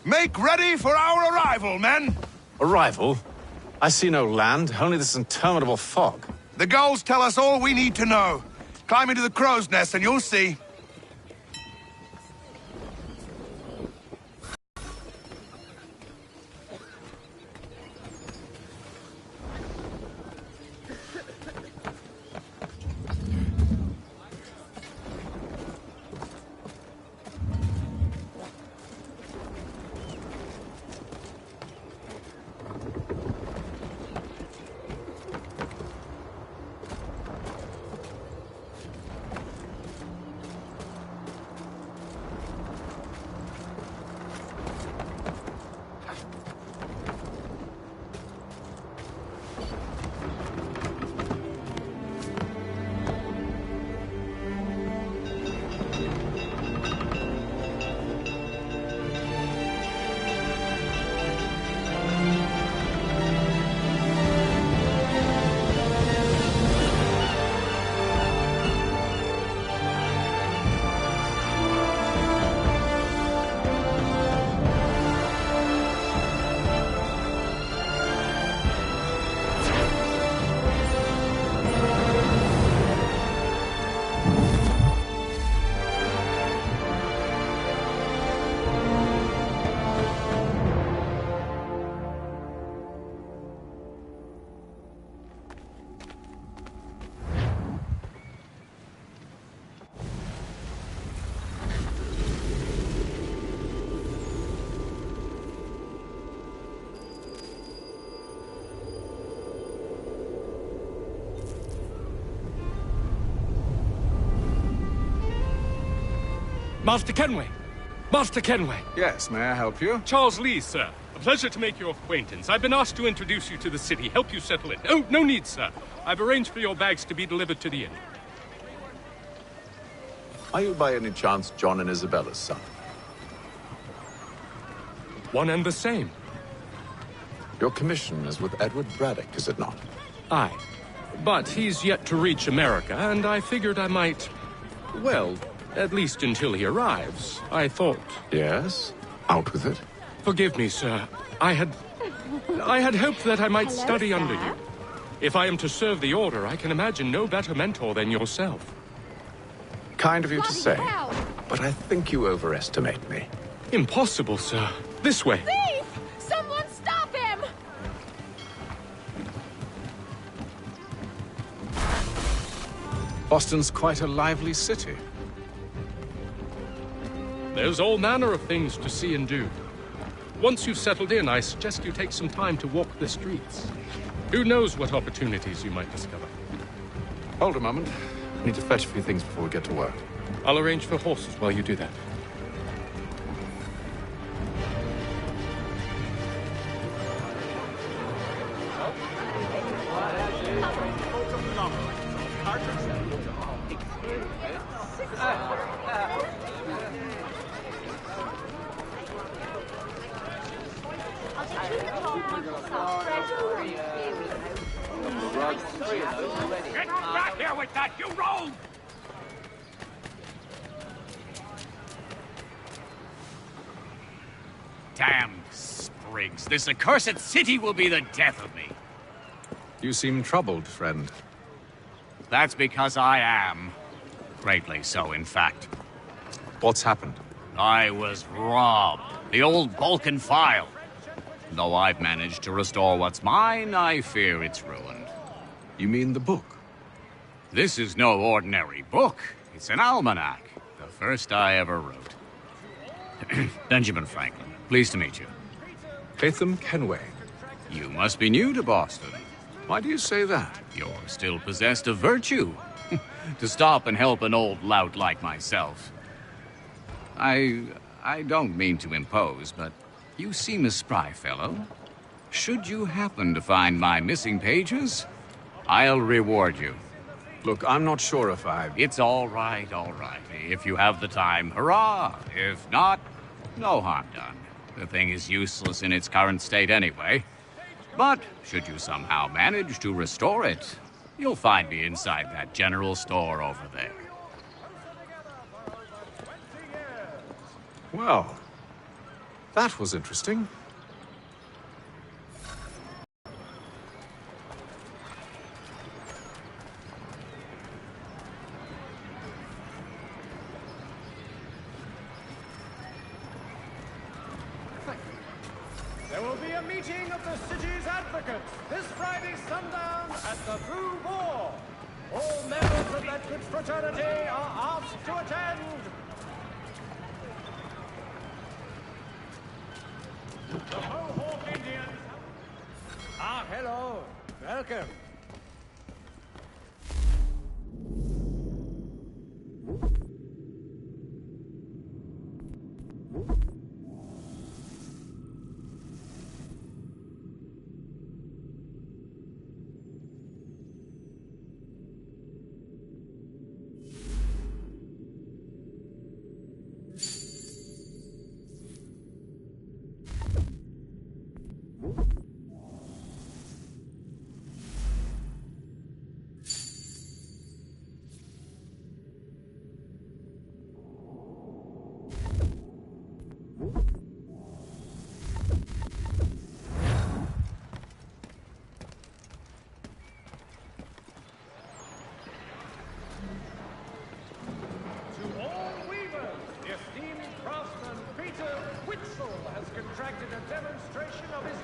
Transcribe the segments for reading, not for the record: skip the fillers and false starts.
Make ready for our arrival, men! Arrival? I see no land, only this interminable fog. The gulls tell us all we need to know. Climb into the crow's nest and you'll see. Master Kenway! Master Kenway! Yes, may I help you? Charles Lee, sir. A pleasure to make your acquaintance. I've been asked to introduce you to the city, help you settle in. Oh, no need, sir. I've arranged for your bags to be delivered to the inn. Are you by any chance John and Isabella's son? One and the same. Your commission is with Edward Braddock, is it not? Aye. But he's yet to reach America, and I figured I might... Well, at least until he arrives, I thought. Yes? Out with it. Forgive me, sir. I had hoped that I might study under you. If I am to serve the Order, I can imagine no better mentor than yourself. Kind of you to say, but I think you overestimate me. Impossible, sir. This way. Thief! Someone stop him! Boston's quite a lively city. There's all manner of things to see and do. Once you've settled in, I suggest you take some time to walk the streets. Who knows what opportunities you might discover. Hold a moment. I need to fetch a few things before we get to work. I'll arrange for horses while you do that. Get back here with that, you rogue! Damn sprigs. This accursed city will be the death of me. You seem troubled, friend. That's because I am. Greatly so, in fact. What's happened? I was robbed. The old Balkan file. Though I've managed to restore what's mine, I fear it's ruined. You mean the book? This is no ordinary book. It's an almanac. The first I ever wrote. Benjamin Franklin, pleased to meet you. Haytham Kenway. You must be new to Boston. Why do you say that? You're still possessed of virtue. To stop and help an old lout like myself. I don't mean to impose, but you seem a spry fellow. Should you happen to find my missing pages, I'll reward you. Look, I'm not sure if I... It's all right, all right. If you have the time, hurrah. If not, no harm done. The thing is useless in its current state anyway. But should you somehow manage to restore it, you'll find me inside that general store over there. Well, That was interesting. There will be a meeting of the city's advocates this Friday sundown at the Blue Boar. All members of that good fraternity are asked to attend. The Mohawk Indians. Ah, hello. Welcome. Contracted a demonstration of his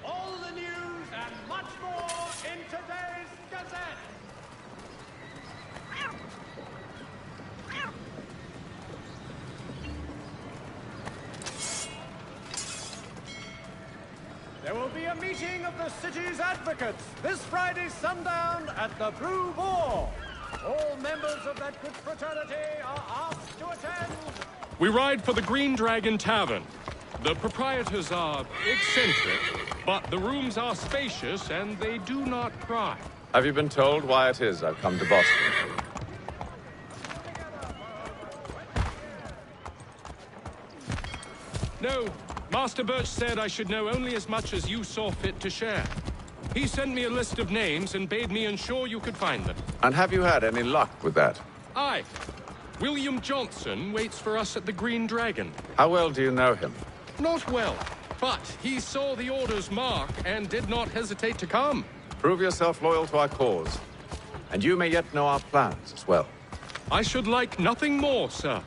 all the news and much more in today's Gazette. There will be a meeting of the city's advocates this Friday sundown at the Blue Boar. All members of that good fraternity are asked to attend. We ride for the Green Dragon Tavern. The proprietors are eccentric, but the rooms are spacious and they do not cry. Have you been told why it is I've come to Boston? No, Master Birch said I should know only as much as you saw fit to share. He sent me a list of names and bade me ensure you could find them. And have you had any luck with that? Aye. William Johnson waits for us at the Green Dragon. How well do you know him? Not well, but he saw the order's mark and did not hesitate to come. Prove yourself loyal to our cause. And you may yet know our plans as well. I should like nothing more, sir.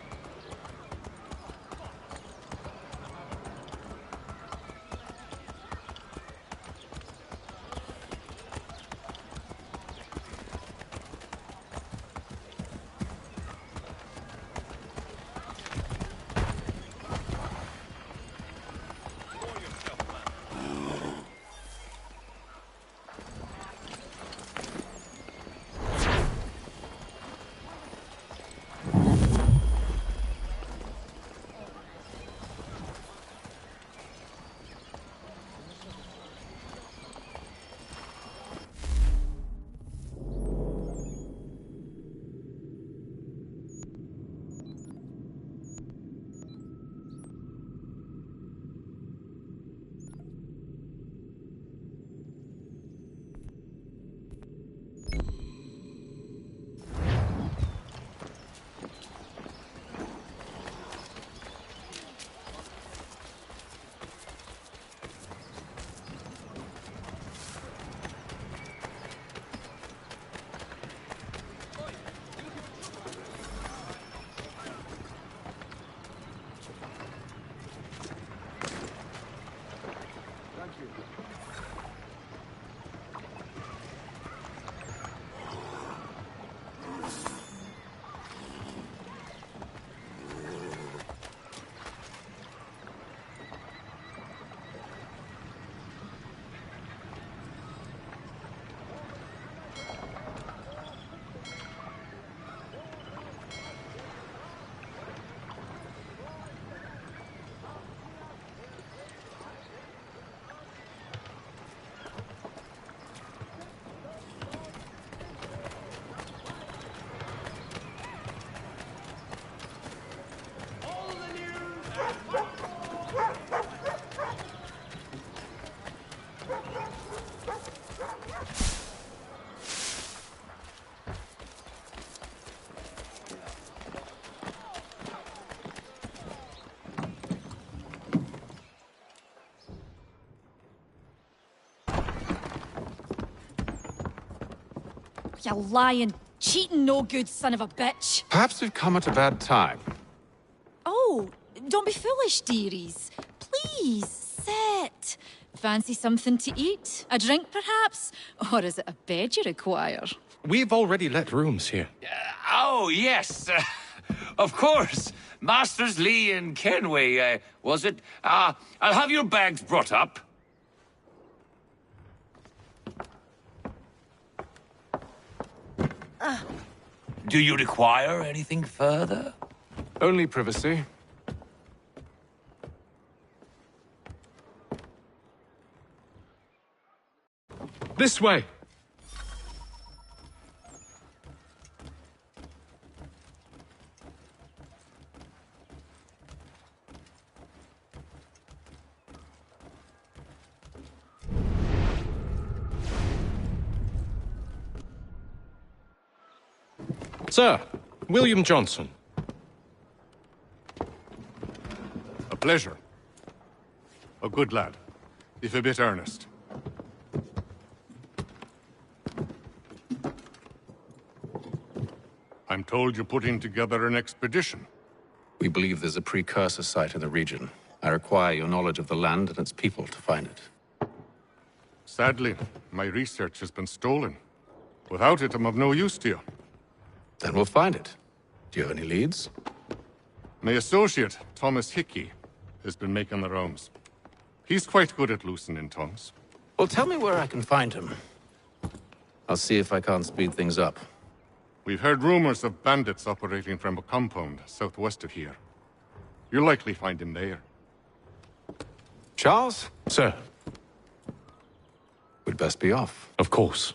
You lying, cheating, no good son of a bitch. Perhaps we've come at a bad time. Oh, don't be foolish, dearies. Please, sit. Fancy something to eat? A drink, perhaps? Or is it a bed you require? We've already let rooms here. Oh, yes. Of course. Masters Lee and Kenway, was it? I'll have your bags brought up. Do you require anything further? Only privacy. This way! Sir, William Johnson. A pleasure. A good lad, if a bit earnest. I'm told you're putting together an expedition. We believe there's a precursor site in the region. I require your knowledge of the land and its people to find it. Sadly, my research has been stolen. Without it, I'm of no use to you. Then we'll find it. Do you have any leads? My associate, Thomas Hickey, has been making the rounds. He's quite good at loosening tongues. Well, tell me where I can find him. I'll see if I can't speed things up. We've heard rumors of bandits operating from a compound southwest of here. You'll likely find him there. Charles? Sir. We'd best be off. Of course.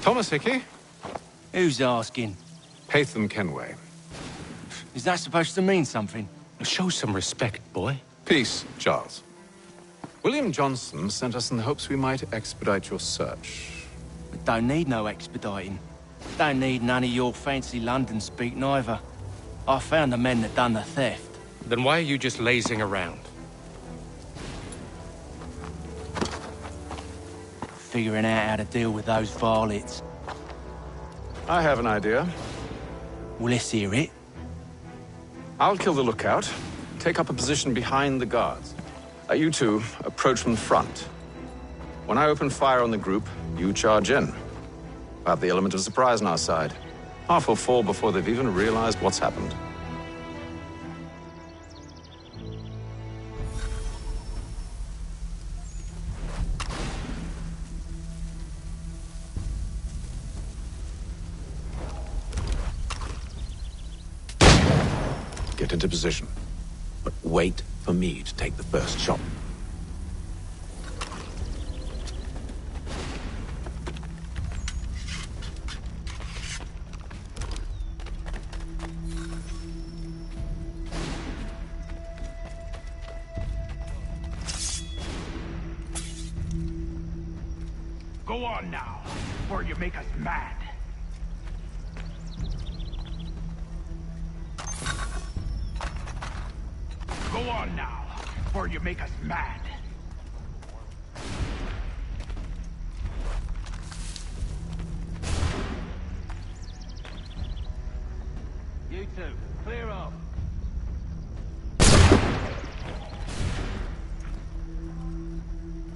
Thomas Hickey? Who's asking? Haytham Kenway. Is that supposed to mean something? Show some respect, boy. Peace, Charles. William Johnson sent us in the hopes we might expedite your search. We don't need no expediting. Don't need none of your fancy London speak neither. I found the men that done the theft. Then why are you just lazing around? Figuring out how to deal with those varlets. I have an idea. Well, let's hear it. I'll kill the lookout, take up a position behind the guards. You two approach from the front. When I open fire on the group, you charge in. I have the element of surprise on our side. Half will fall before they've even realized what's happened. Get into position, but wait for me to take the first shot. Go on now, before you make us mad. Go on now, before you make us mad. You two, clear off.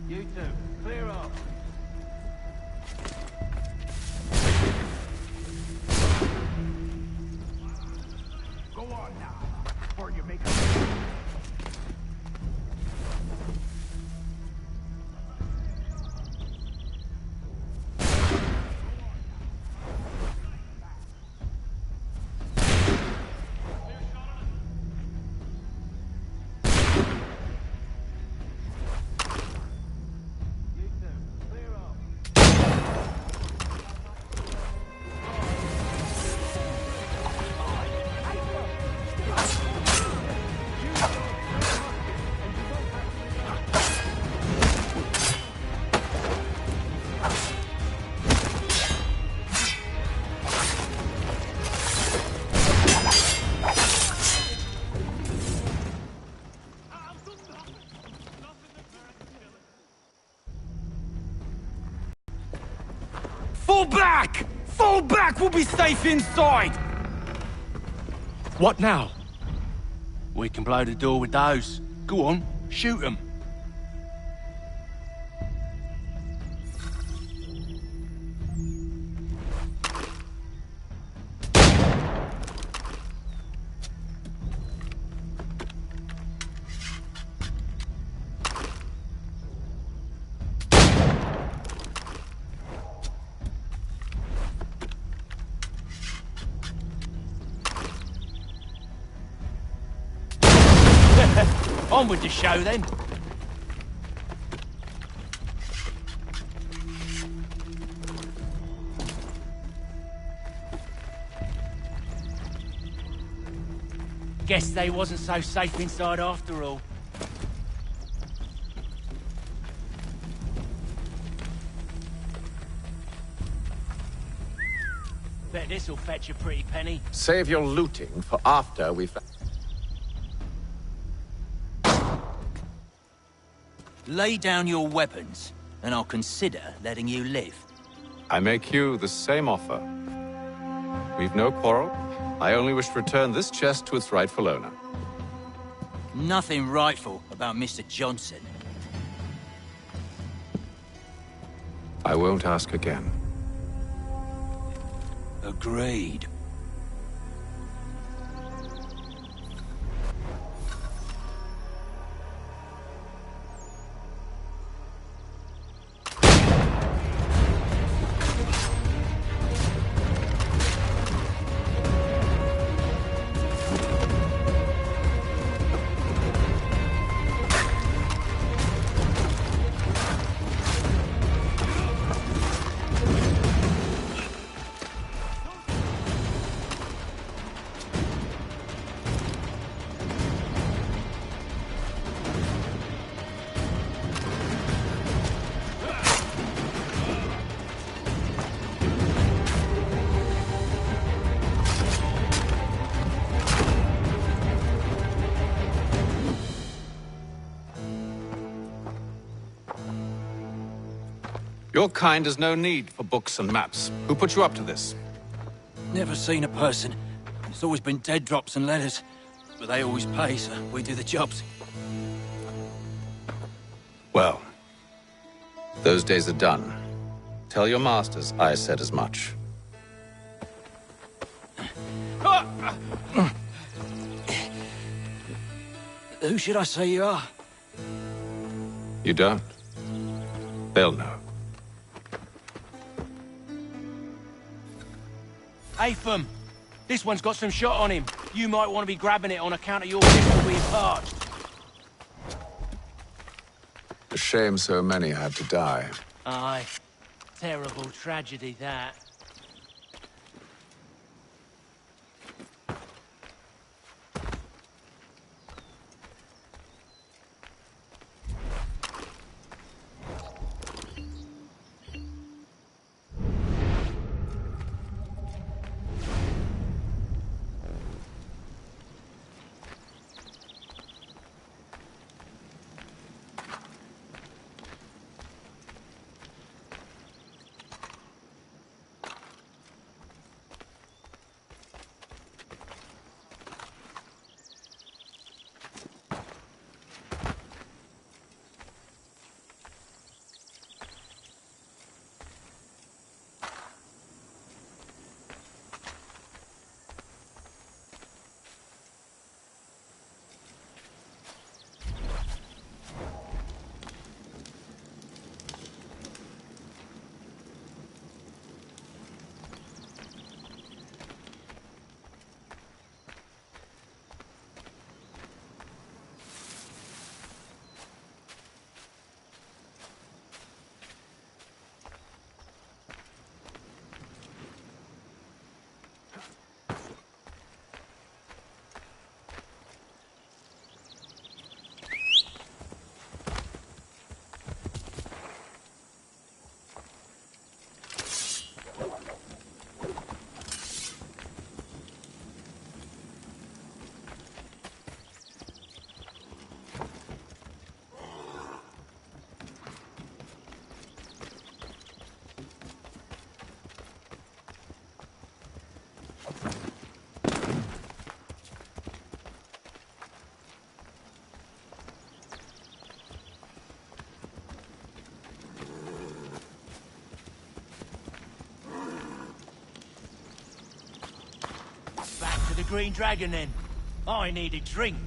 You two, clear off. Fall back! Fall back! We'll be safe inside! What now? We can blow the door with those. Go on, shoot them. On with the show, then. Guess they wasn't so safe inside after all. Bet this'll fetch a pretty penny. Save your looting for after we've... Lay down your weapons, and I'll consider letting you live. I make you the same offer. We've no quarrel. I only wish to return this chest to its rightful owner. Nothing rightful about Mr. Johnson. I won't ask again. Agreed. Your kind has no need for books and maps. Who put you up to this? Never seen a person. It's always been dead drops and letters. But they always pay, so we do the jobs. Well, those days are done. Tell your masters I said as much. Who should I say you are? You don't? They'll know. Atham, this one's got some shot on him. You might want to be grabbing it on account of your pistol being parched. A shame so many had to die. Aye. Terrible tragedy, that. Green Dragon then. I need a drink.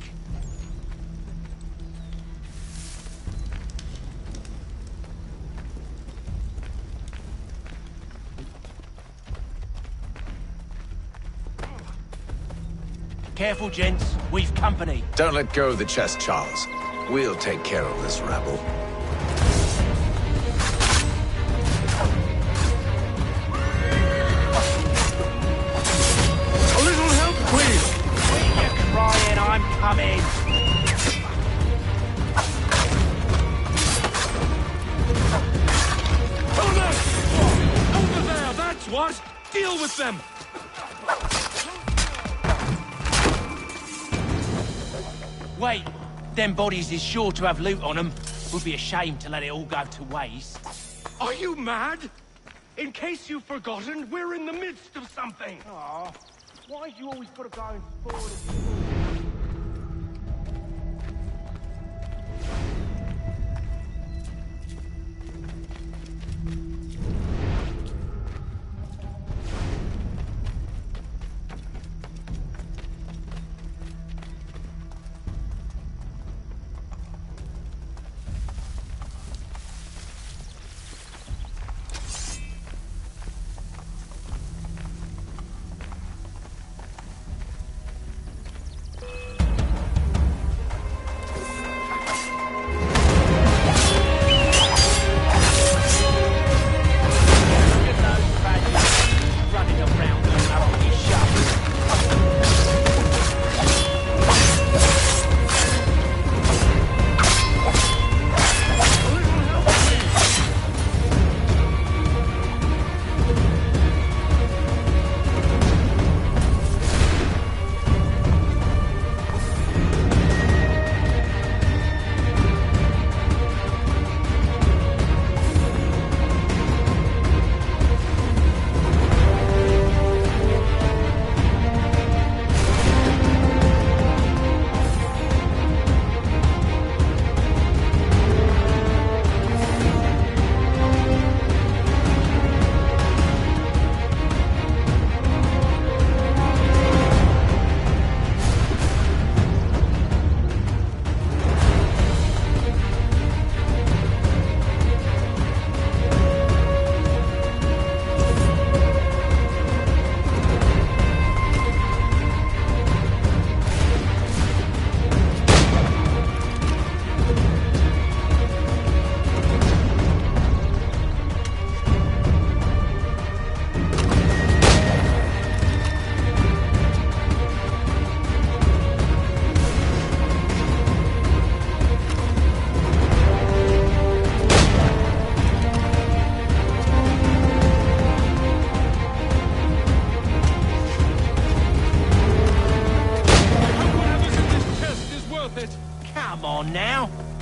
Careful, gents. We've company. Don't let go of the chest, Charles. We'll take care of this rabble. A little help, please! Quit your crying, I'm coming. Over there, that's what! Deal with them! Wait, them bodies is sure to have loot on them. Would be a shame to let it all go to waste. Are you mad? In case you've forgotten, we're in the midst of something! Aw, why do you always gotta go and spoil it?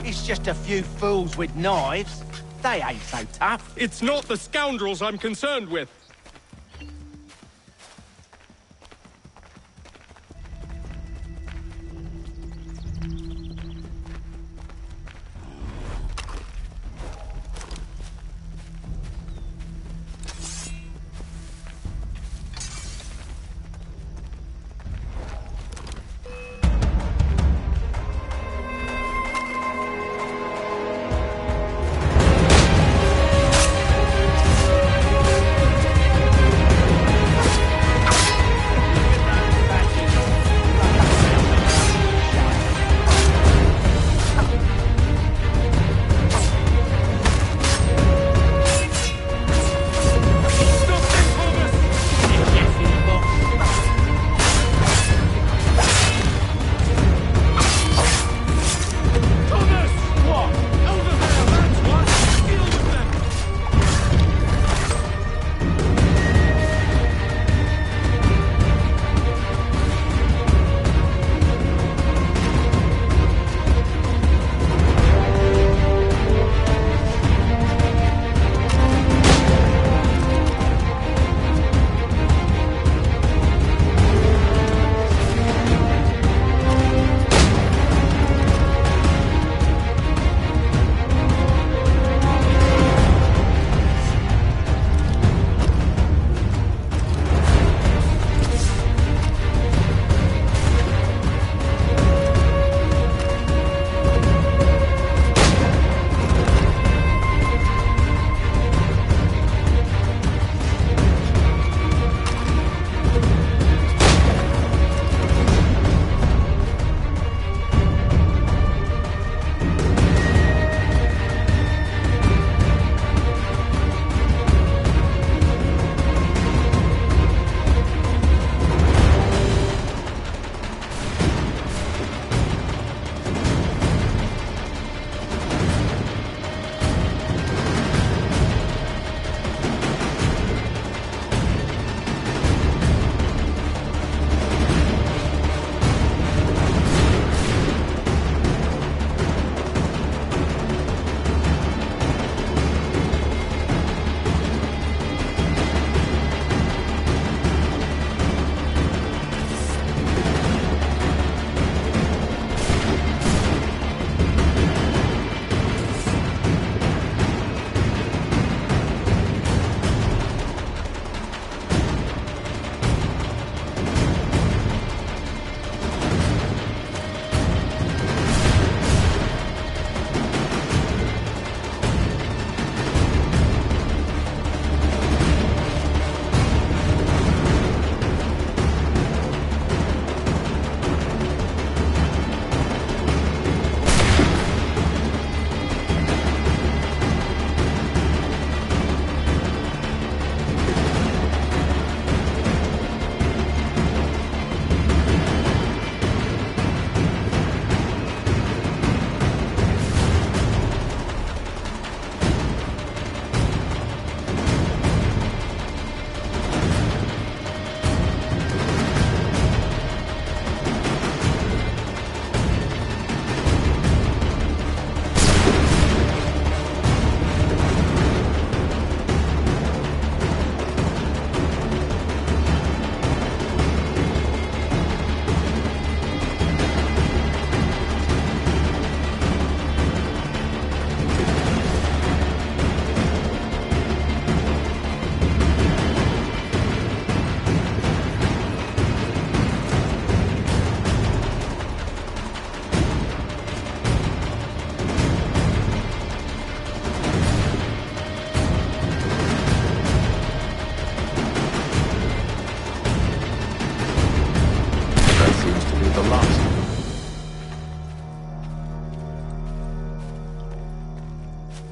It's just a few fools with knives. They ain't so tough. It's not the scoundrels I'm concerned with.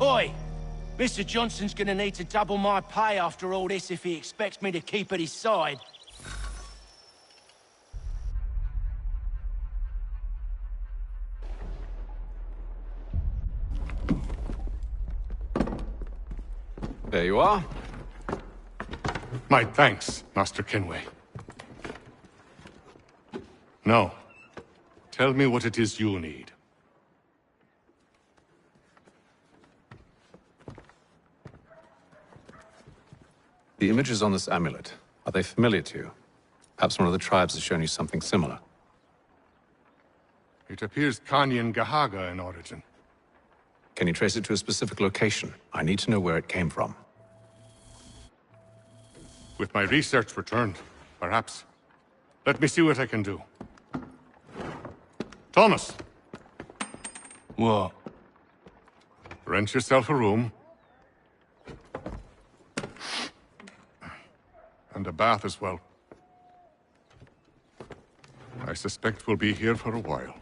Oi! Mr. Johnson's gonna need to double my pay after all this if he expects me to keep at his side. There you are. My thanks, Master Kenway. Now, tell me what it is you need. The images on this amulet, are they familiar to you? Perhaps one of the tribes has shown you something similar. It appears Kanyan Gahaga in origin. Can you trace it to a specific location? I need to know where it came from. With my research returned, perhaps. Let me see what I can do. Thomas! What? Rent yourself a room. And a bath as well. I suspect we'll be here for a while.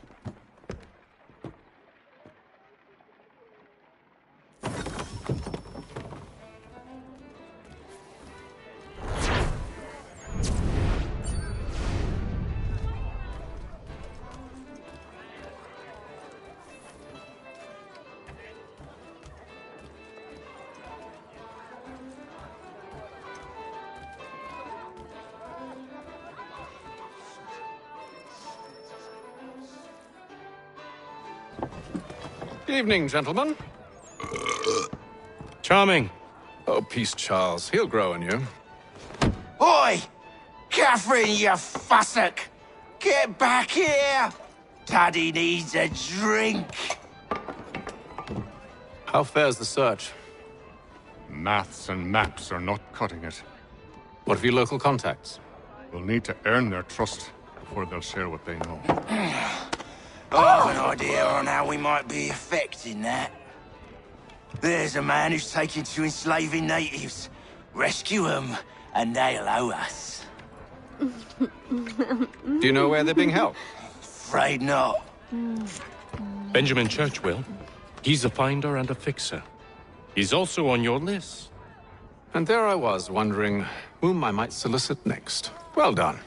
Evening, gentlemen. Charming. Oh, peace, Charles. He'll grow on you. Oi! Catherine, you fussock! Get back here! Daddy needs a drink! How fares the search? Maths and maps are not cutting it. What of your local contacts? We'll need to earn their trust before they'll share what they know. I have an idea on how we might be affecting that. There's a man who's taken to enslaving natives. Rescue them, and they'll owe us. Do you know where they're being held? Afraid not. Benjamin Church will. He's a finder and a fixer. He's also on your list. And there I was, wondering whom I might solicit next. Well done.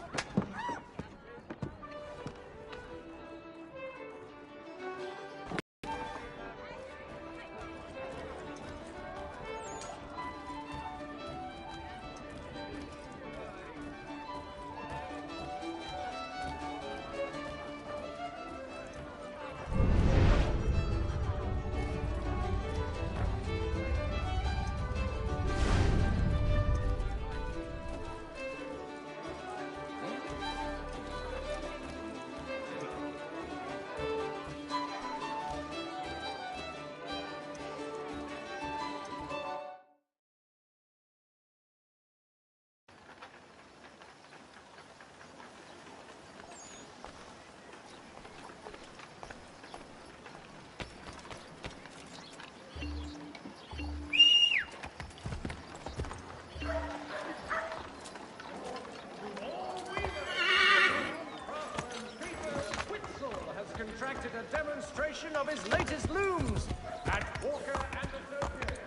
Contracted a demonstration of his latest looms at Walker and Associates.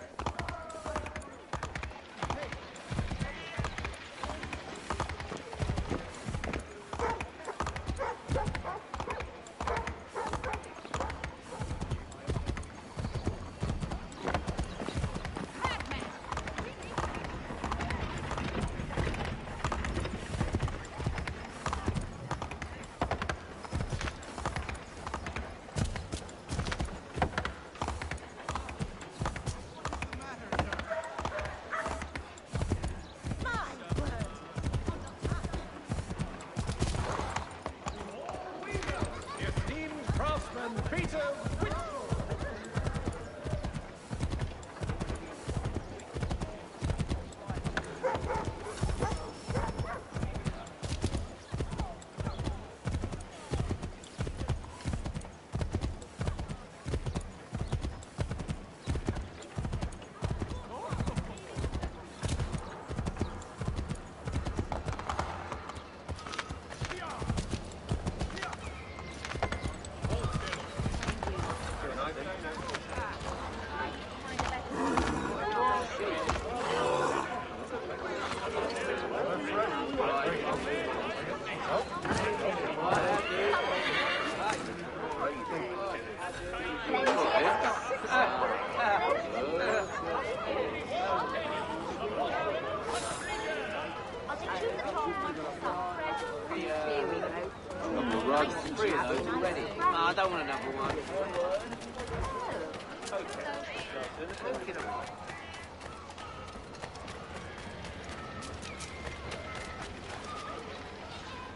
I don't want another one.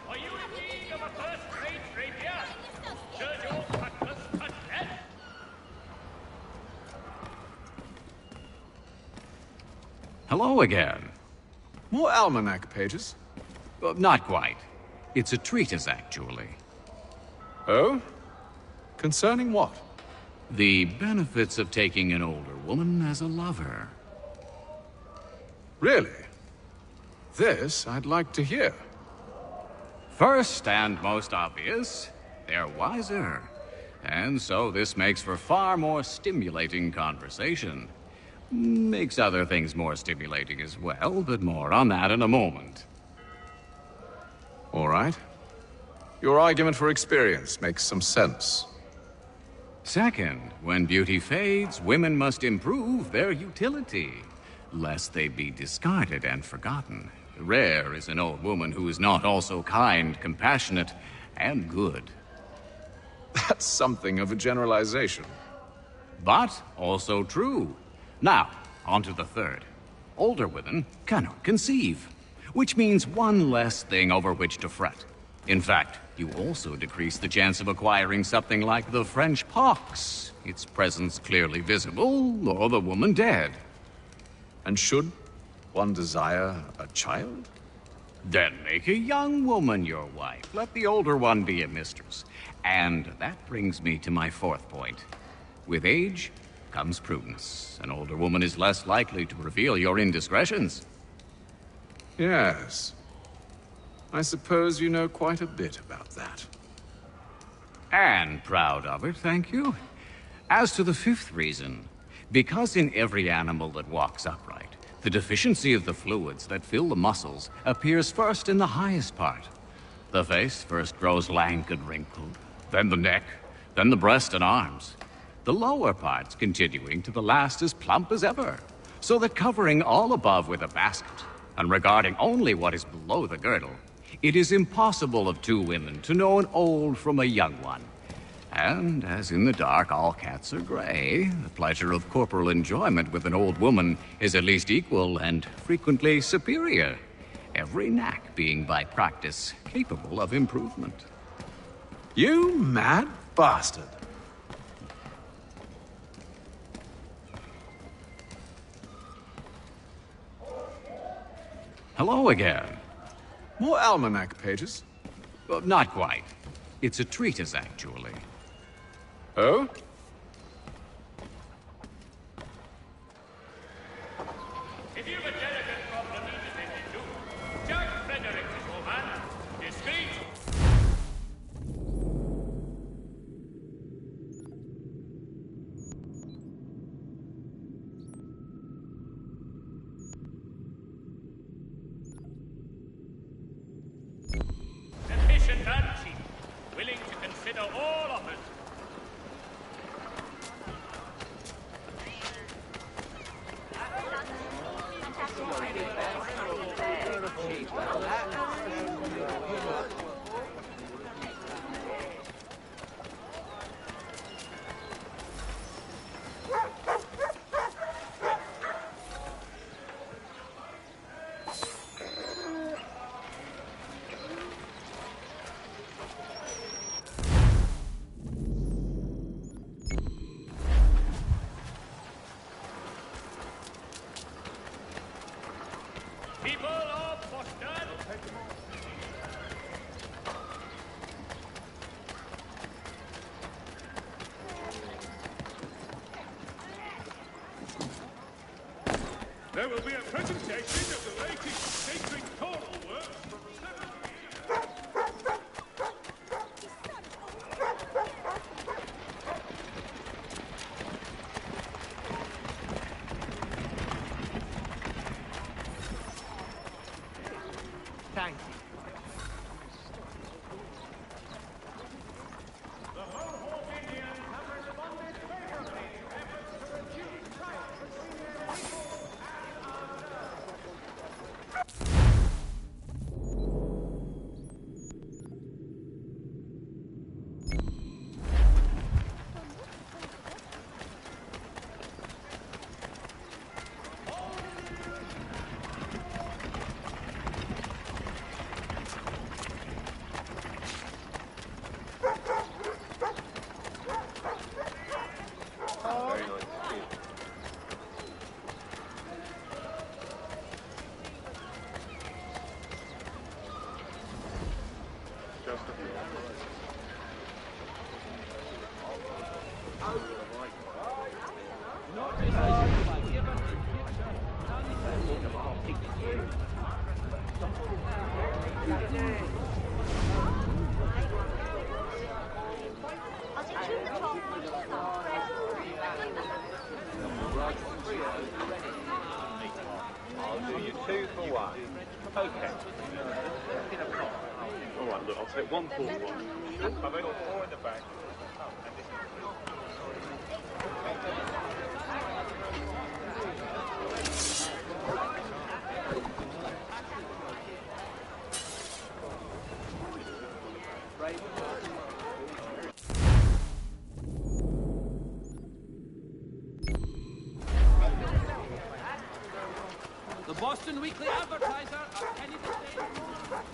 Are you in need of a first-rate rapier? Should your cutlass cut death? Hello again. More almanac pages? Not quite. It's a treatise, actually. Oh? Concerning what? The benefits of taking an older woman as a lover. Really? This I'd like to hear. First and most obvious, they're wiser. And so this makes for far more stimulating conversation. Makes other things more stimulating as well, but more on that in a moment. All right. Your argument for experience makes some sense. Second, when beauty fades, women must improve their utility, lest they be discarded and forgotten. Rare is an old woman who is not also kind, compassionate, and good. That's something of a generalization. But also true. Now, on to the third. Older women cannot conceive, which means one less thing over which to fret. In fact, you also decrease the chance of acquiring something like the French pox, its presence clearly visible, or the woman dead. And should one desire a child? Then make a young woman your wife. Let the older one be a mistress. And that brings me to my fourth point. With age comes prudence. An older woman is less likely to reveal your indiscretions. Yes. I suppose you know quite a bit about that. And proud of it, thank you. As to the fifth reason, because in every animal that walks upright, the deficiency of the fluids that fill the muscles appears first in the highest part. The face first grows lank and wrinkled, then the neck, then the breast and arms. The lower parts continuing to the last as plump as ever, so that covering all above with a basket, and regarding only what is below the girdle, it is impossible of two women to know an old from a young one. And as in the dark all cats are gray, the pleasure of corporal enjoyment with an old woman is at least equal and frequently superior, every knack being by practice capable of improvement. You mad bastard! Hello again. More almanac pages? Not quite. It's a treatise, actually. Oh? If you've a delicate problem easily to do, Jack Frederick is your man. Discreet. Efficient and cheap. Willing to consider all offers. People of Boston. There will be a presentation of the latest sacred choral works from Thank you. the Mohawk Indians have responded favorably to efforts to reduce strife between their people and ourselves. I'll do you 2 for 1. Okay. All right, look, I'll take 1 for 1. I've only got 4 in the bag. The Boston Weekly Advertiser, a penny to save.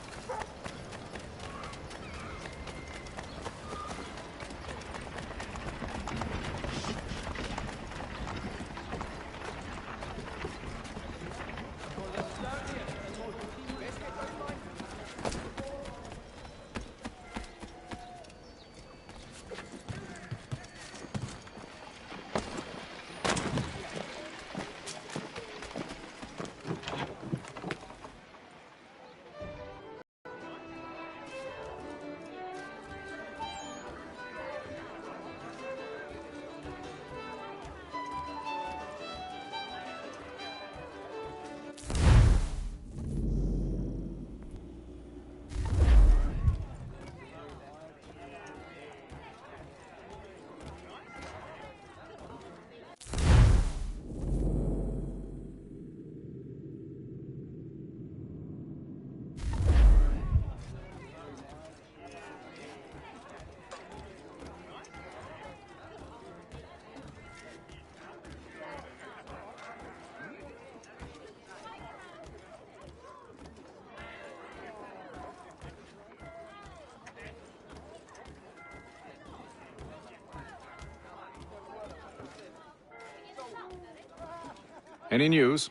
Any news?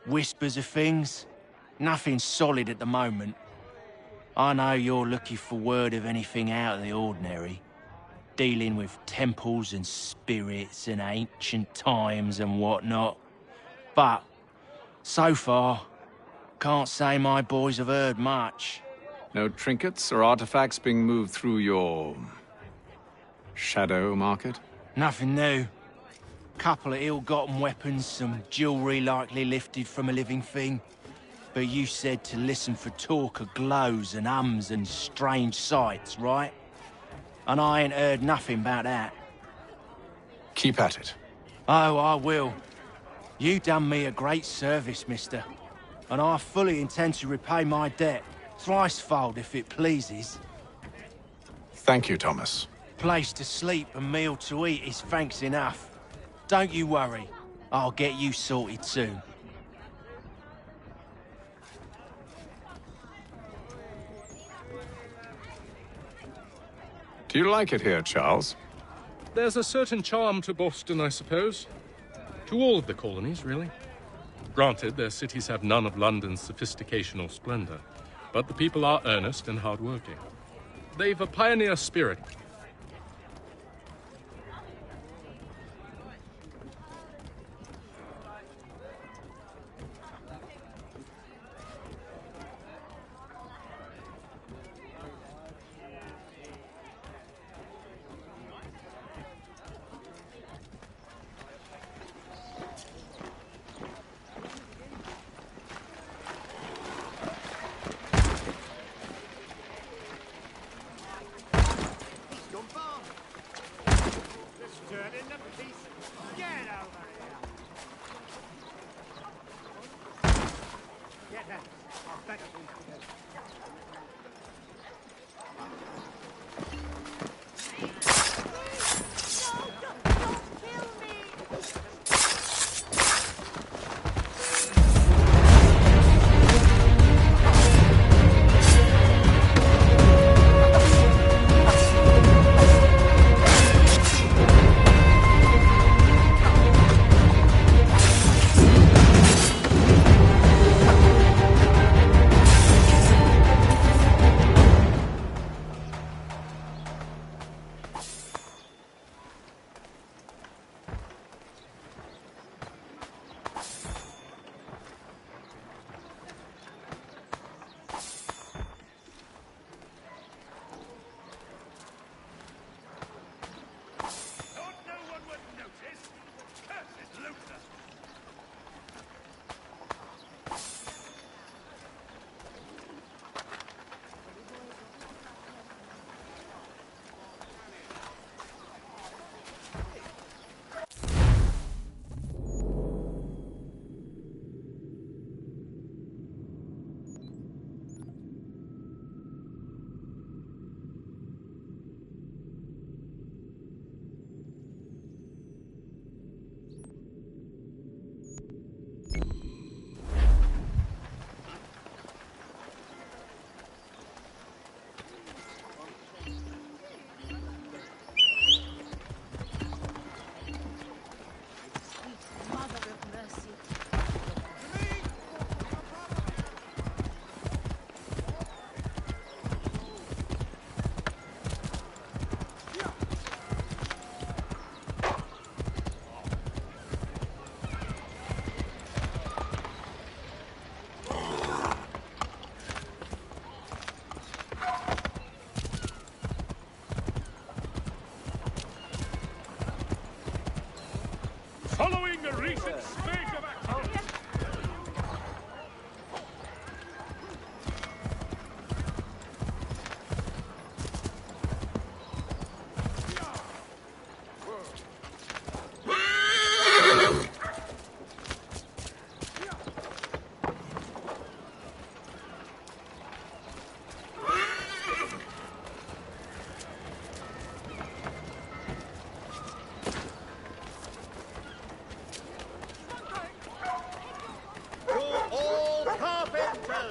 Whispers of things. Nothing solid at the moment. I know you're looking for word of anything out of the ordinary. Dealing with temples and spirits and ancient times and whatnot. But, so far, can't say my boys have heard much. No trinkets or artifacts being moved through your... shadow market? Nothing new. Couple of ill-gotten weapons, some jewelry likely lifted from a living thing. But you said to listen for talk of glows and ums and strange sights, right? And I ain't heard nothing about that. Keep at it. Oh, I will. You done me a great service, mister. And I fully intend to repay my debt. Thricefold, if it pleases. Thank you, Thomas. Place to sleep and meal to eat is thanks enough. Don't you worry. I'll get you sorted soon. Do you like it here, Charles? There's a certain charm to Boston, I suppose. To all of the colonies, really. Granted, their cities have none of London's sophistication or splendor, but the people are earnest and hardworking. They've a pioneer spirit.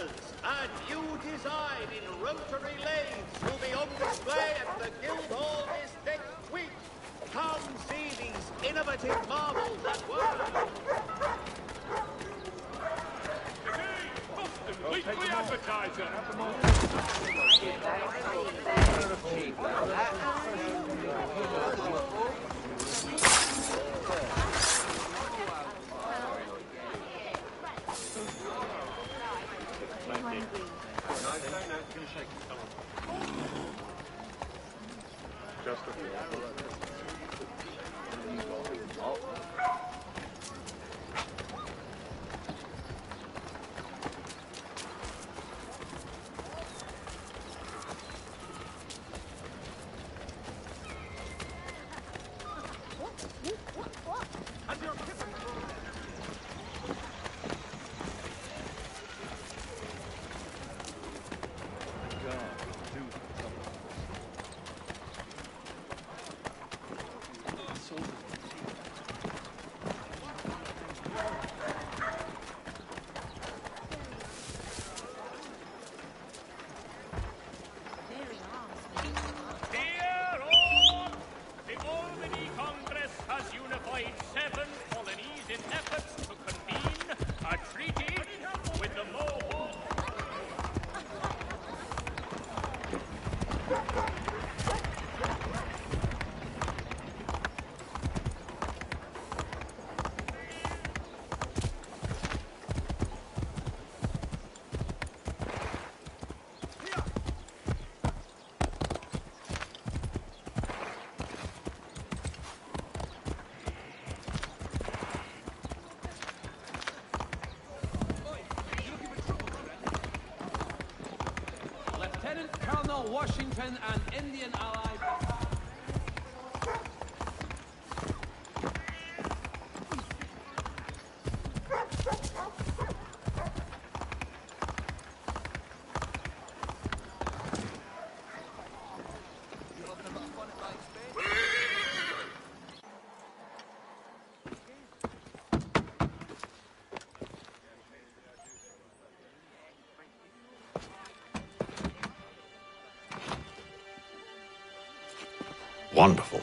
hammers and new design in rotary lathes will be on display at the Guildhall this next week. Come see these innovative marvels at work. Weekly advertiser. Washington and Indian allies. Wonderful.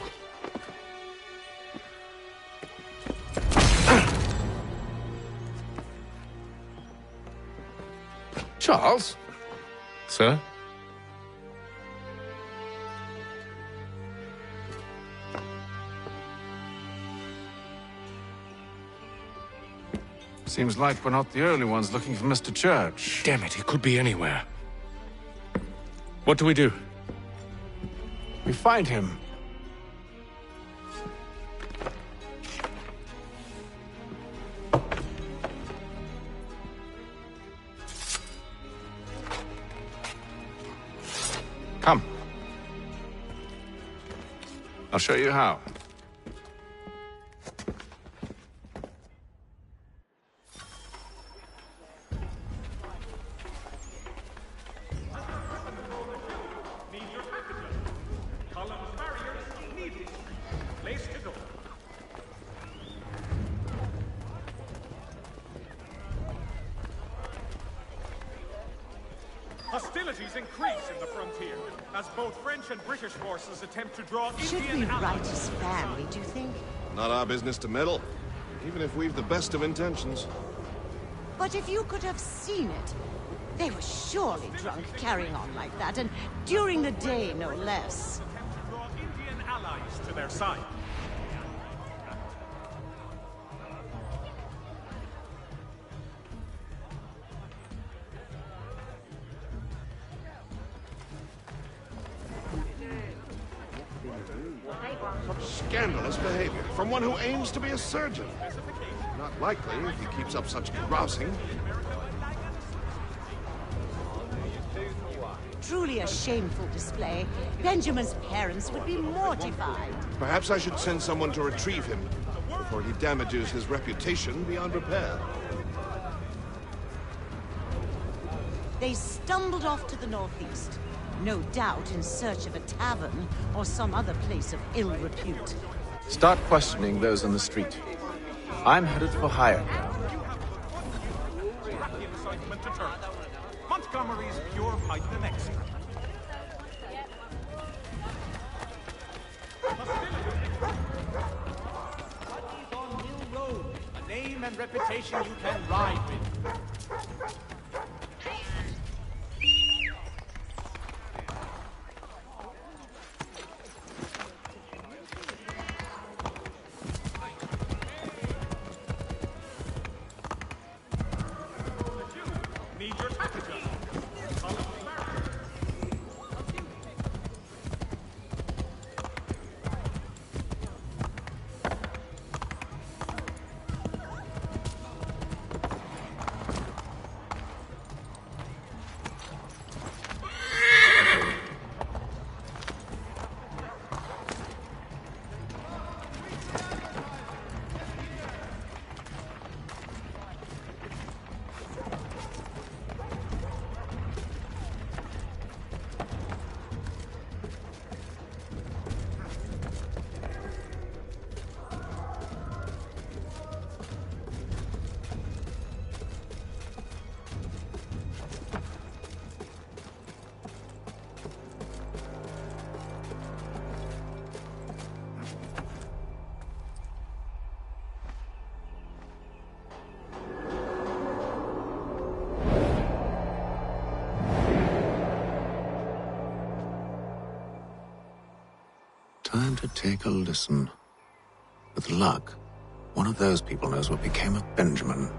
Charles? Sir? Seems like we're not the only ones looking for Mr. Church. Damn it, he could be anywhere. What do we do? We find him. Come. I'll show you how. Hostilities increase in the frontier as both French and British forces attempt to draw Should Indian we allies write his family, do you think? Not our business to meddle, even if we've the best of intentions. But if you could have seen it, they were surely drunk carrying on like that, and during the day, no less. attempt to draw Indian allies to their side. Scandalous behavior from one who aims to be a surgeon. Not likely if he keeps up such grousing. Truly a shameful display. Benjamin's parents would be mortified. Perhaps I should send someone to retrieve him before he damages his reputation beyond repair. They stumbled off to the northeast, no doubt in search of a tavern or some other place of ill repute. Start questioning those in the street. I'm headed for higher ground. Montgomery's pure pipe and extra. On Mill Road, a name and reputation you can ride with. Time to take a listen. With luck, one of those people knows what became of Benjamin.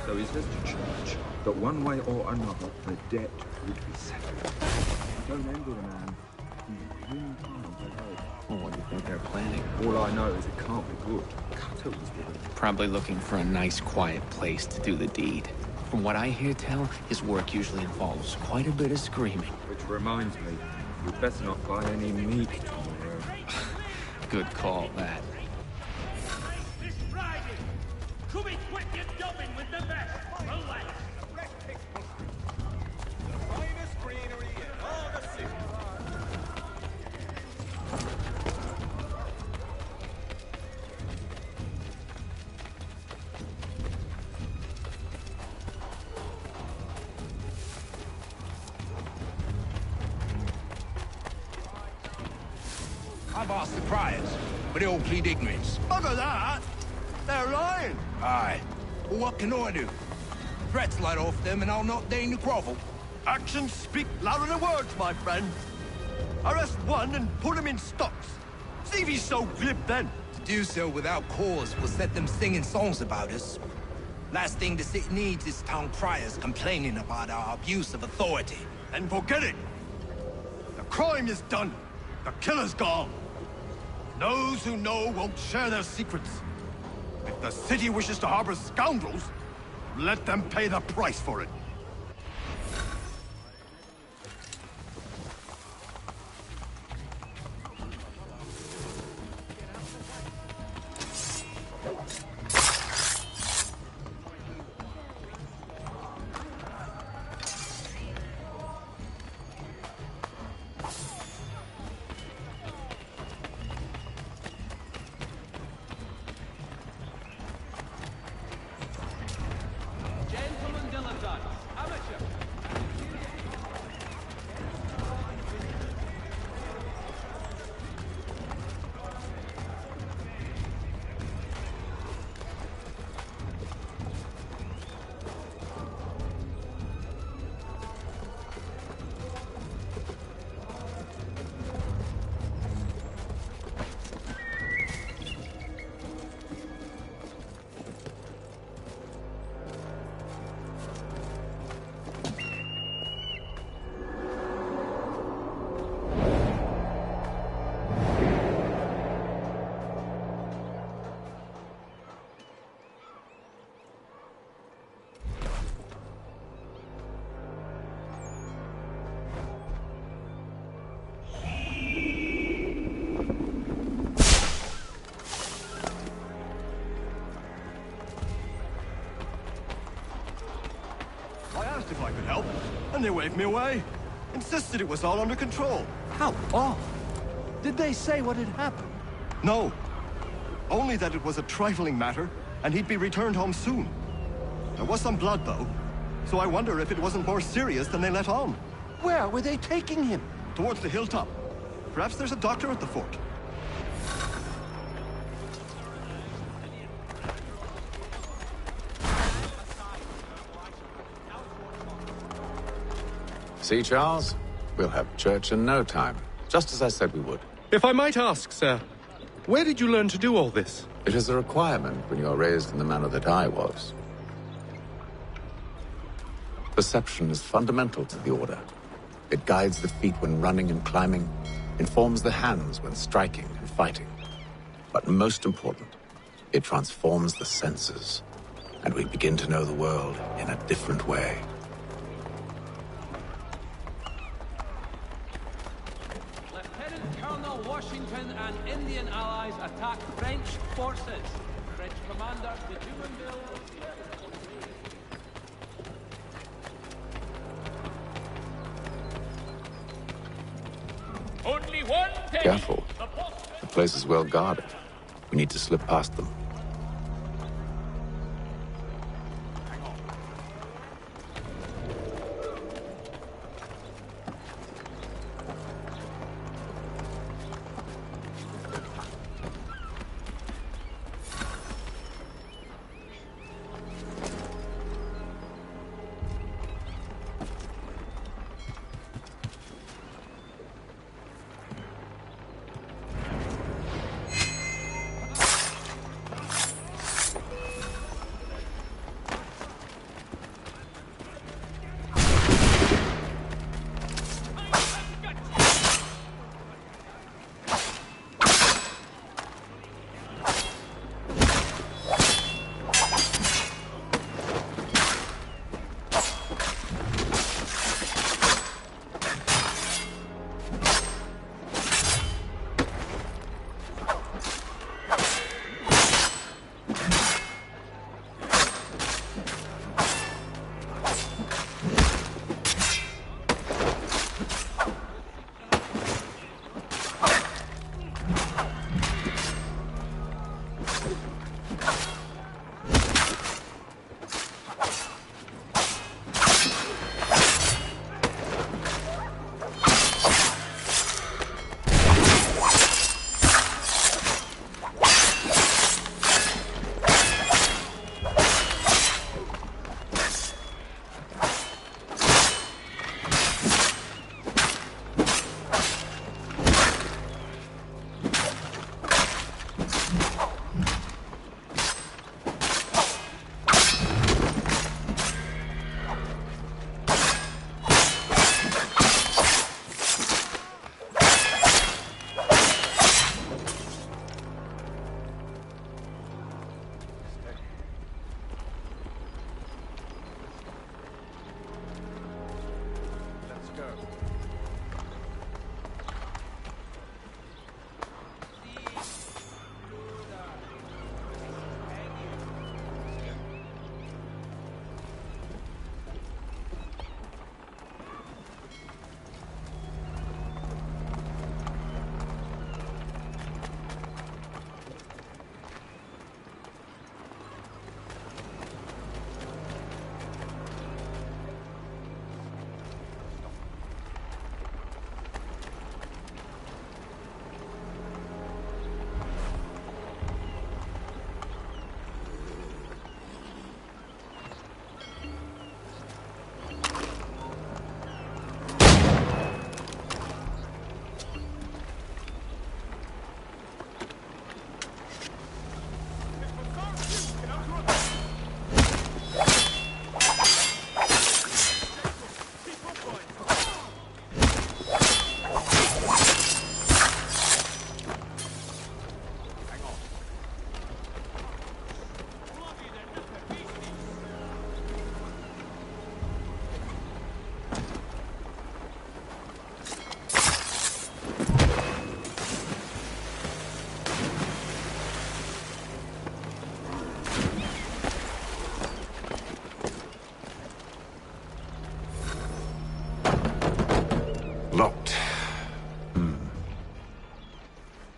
So he says to church that one way or another the debt would be settled. Don't envy the man. He's really hard to help. Well, what do you think they're planning? All I know is it can't be good. Cutter was good. Probably looking for a nice, quiet place to do the deed. From what I hear tell, his work usually involves quite a bit of screaming. Which reminds me, we'd better not buy any meat tomorrow. Good call, that. This Friday! Come in quick, you're dubbing with the best! Relax! The finest greenery in all the city! I've asked the criers, but they all plead ignorance. Bugger that! They're lying! Aye. Well, what can I do? Threats light off them and I'll not deign to grovel. Actions speak louder than words, my friend. Arrest one and put him in stocks. See if he's so glib then. To do so without cause will set them singing songs about us. Last thing the city needs is town criers complaining about our abuse of authority. And forget it. The crime is done. The killer's gone. Those who know won't share their secrets. If the city wishes to harbor scoundrels, let them pay the price for it. Gentlemen dilettantes, amateur. I asked if I could help, and they waved me away. Insisted it was all under control. How odd. Did they say what had happened? No. Only that it was a trifling matter, and he'd be returned home soon. There was some blood, though, so I wonder if it wasn't more serious than they let on. Where were they taking him? Towards the hilltop. Perhaps there's a doctor at the fort. See, Charles? We'll have church in no time, just as I said we would. If I might ask, sir, where did you learn to do all this? It is a requirement when you are raised in the manner that I was. Perception is fundamental to the Order. It guides the feet when running and climbing, informs the hands when striking and fighting. But most important, it transforms the senses, and we begin to know the world in a different way. Lieutenant Colonel Washington and Indian allies attack French forces. French commander de Jumonville. Only one penny. Careful. The place is well guarded. We need to slip past them.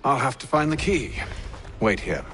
I'll have to find the key. Wait here.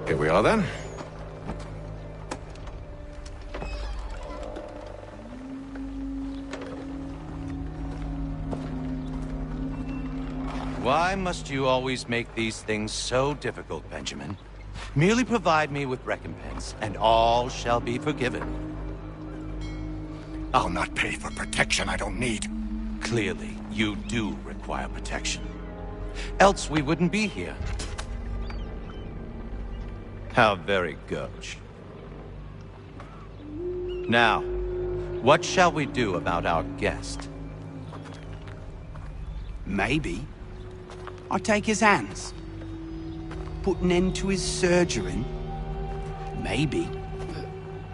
Here we are then. Why must you always make these things so difficult, Benjamin? Merely provide me with recompense, and all shall be forgiven. I'll not pay for protection I don't need. Clearly, you do require protection. Else we wouldn't be here. How very gauche. Now, what shall we do about our guest? Maybe I take his hands, put an end to his surgering. Maybe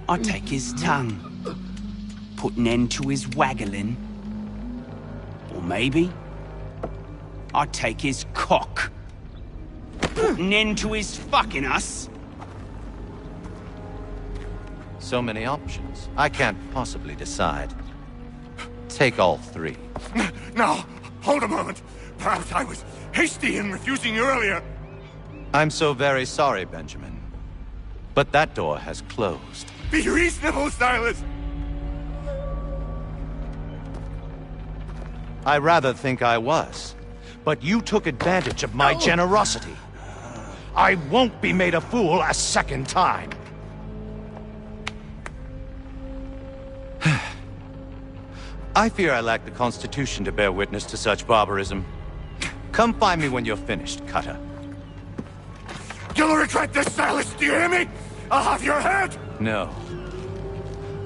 I take his tongue, put an end to his waggling. Or maybe I take his cock, put an end to his fucking us. So many options. I can't possibly decide. Take all three. Now, hold a moment. Perhaps I was hasty in refusing you earlier. I'm so very sorry, Benjamin. But that door has closed. Be reasonable, Silas! I rather think I was. But you took advantage of my generosity. I won't be made a fool a second time. I fear I lack the constitution to bear witness to such barbarism. Come find me when you're finished, Cutter. You'll regret this, Silas, do you hear me? I'll have your head! No.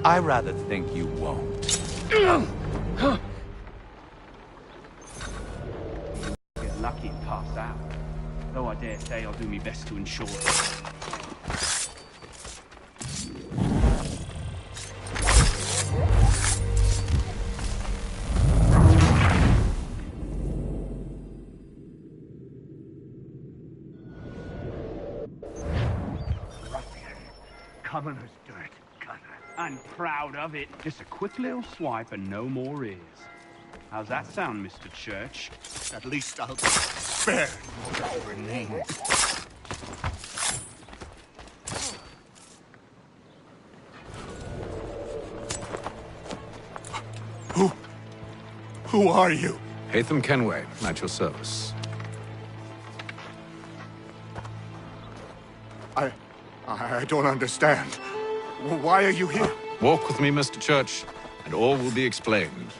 I rather think you won't. Get lucky and pass out. Though I dare say I'll do my best to ensure it. Commoner's dirt, Cutter. I'm proud of it. Just a quick little swipe and no more is. How's that sound, Mr. Church? At least I'll be spared your name. Who are you? Hatham Kenway, at your service. I don't understand. Why are you here? Walk with me, Mr. Church, and all will be explained.